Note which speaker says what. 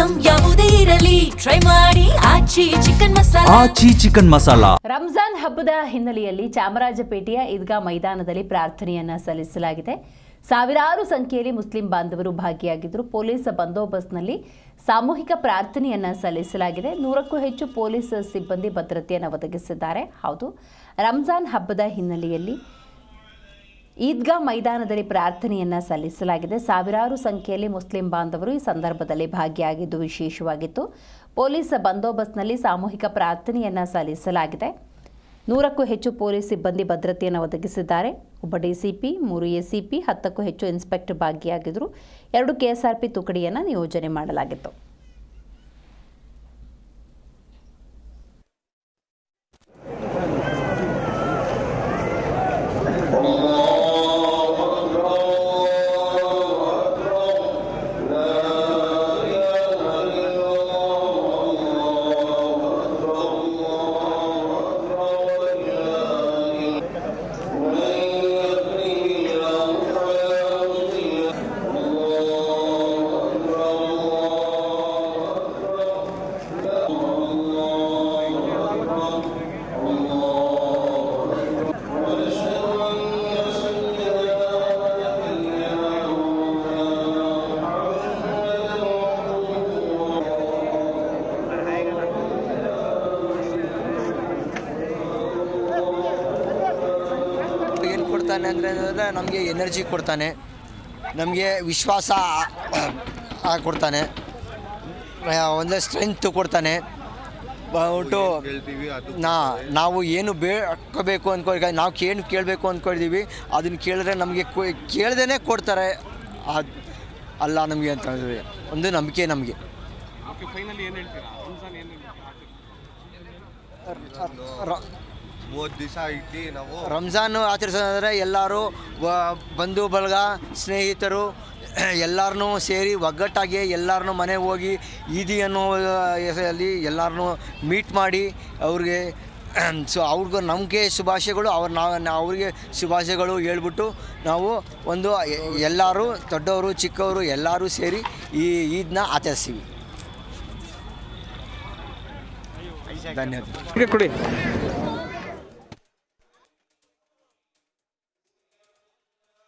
Speaker 1: Item ಯಾವುದೇ ಇರಲಿ try ಮಾಡಿ ಆಚಿ ಚಿಕನ್ ಮಸಾಲಾ.
Speaker 2: ರಂಜಾನ್ ಹಬ್ಬದ ಹಿನ್ನೆಲೆಯಲ್ಲಿ ಚಾಮರಾಜಪೇಟೆಯ ಈದ್ಗಾ ಮೈದಾನದಲ್ಲಿ ಪ್ರಾರ್ಥನೆಯನ್ನ ಸಲ್ಲಿಸಲಾಗಿದೆ. ಸಾವಿರಾರು ಸಂಖ್ಯೆಯಲ್ಲಿ ಮುಸ್ಲಿಂ ಬಾಂಧವರು ಭಾಗಿಯಾಗಿದ್ದರು. ಪೊಲೀಸ್ ಬಂದೋಬಸ್ತ್ನಲ್ಲಿ ಸಾಮೂಹಿಕ ಪ್ರಾರ್ಥನೆಯನ್ನ ಸಲ್ಲಿಸಲಾಗಿದೆ. 100ಕ್ಕೂ ಹೆಚ್ಚು ಪೊಲೀಸ್ ಸಿಬ್ಬಂದಿ ಭದ್ರತೆಯನ್ನು ಒದಗಿಸಿದ್ದಾರೆ. ಹೌದು, ರಂಜಾನ್ ಹಬ್ಬದ ಹಿನ್ನೆಲೆಯಲ್ಲಿ ಈದ್ಗಾ ಮೈದಾನದಲ್ಲಿ ಪ್ರಾರ್ಥನೆಯನ್ನ ಸಲ್ಲಿಸಲಾಗಿದೆ. ಸಾವಿರಾರು ಸಂಖ್ಯೆಯಲ್ಲಿ ಮುಸ್ಲಿಂ ಬಾಂಧವರು ಈ ಸಂದರ್ಭದಲ್ಲಿ ಭಾಗಿಯಾಗಿದ್ದು ವಿಶೇಷವಾಗಿತ್ತು. ಪೊಲೀಸ್ ಬಂದೋಬಸ್ತ್ನಲ್ಲಿ ಸಾಮೂಹಿಕ ಪ್ರಾರ್ಥನೆಯನ್ನ ಸಲ್ಲಿಸಲಾಗಿದೆ. 100ಕ್ಕೂ ಹೆಚ್ಚು ಪೊಲೀಸ್ ಸಿಬ್ಬಂದಿ ಭದ್ರತೆಯನ್ನು ಒದಗಿಸಿದ್ದಾರೆ. ಒಬ್ಬ ಡಿಸಿಪಿ, 3 ಎಸಿಪಿ, 10ಕ್ಕೂ ಹೆಚ್ಚು ಇನ್ಸ್ಪೆಕ್ಟರ್ ಭಾಗಿಯಾಗಿದ್ದರು. 2 ಕೆಎಸ್ಆರ್ಪಿ ತುಕಡಿಯನ್ನು ನಿಯೋಜನೆ ಮಾಡಲಾಗಿತ್ತು.
Speaker 3: ಅಂದರೆ ನಮಗೆ ಎನರ್ಜಿ ಕೊಡ್ತಾನೆ, ನಮಗೆ ವಿಶ್ವಾಸ ಕೊಡ್ತಾನೆ, ಒಂದು ಸ್ಟ್ರೆಂತ್ ಕೊಡ್ತಾನೆ. ಒಟ್ಟು ನಾವು ಏನು ಬೇಕಬೇಕು ಅಂದ್ಕೊ, ನಾವು ಏನು ಕೇಳಬೇಕು ಅಂದ್ಕೊಂಡಿದ್ದೀವಿ ಅದನ್ನು ಕೇಳಿದ್ರೆ ನಮಗೆ ಕೇಳ್ದೇ ಕೊಡ್ತಾರೆ. ಅಲ್ಲ ನಮಗೆ ಅಂತ ಹೇಳಿದ್ರೆ ಒಂದು ನಂಬಿಕೆ ನಮಗೆ. ರಂಜಾನ್ ಆಚರಿಸೋದಂದರೆ ಎಲ್ಲರೂ ಬಂಧು ಬಳಗ, ಸ್ನೇಹಿತರು ಎಲ್ಲರನ್ನೂ ಸೇರಿ ಒಗ್ಗಟ್ಟಾಗಿ ಎಲ್ಲರನ್ನೂ ಮನೆಗೆ ಹೋಗಿ ಈದಿ ಅನ್ನೋ ಹೆಸರಲ್ಲಿ ಎಲ್ಲರನ್ನೂ ಮೀಟ್ ಮಾಡಿ ಅವ್ರಿಗೆ ಅವ್ರಿಗೂ ನಮಗೆ ಶುಭಾಶಯಗಳು, ಅವ್ರಿಗೆ ಶುಭಾಶಯಗಳು ಹೇಳ್ಬಿಟ್ಟು ನಾವು ಒಂದು ಎಲ್ಲರೂ ದೊಡ್ಡವರು ಚಿಕ್ಕವರು ಎಲ್ಲರೂ ಸೇರಿ ಈ ಈದ್ನ ಆಚರಿಸ್ತೀವಿ. ಧನ್ಯವಾದ.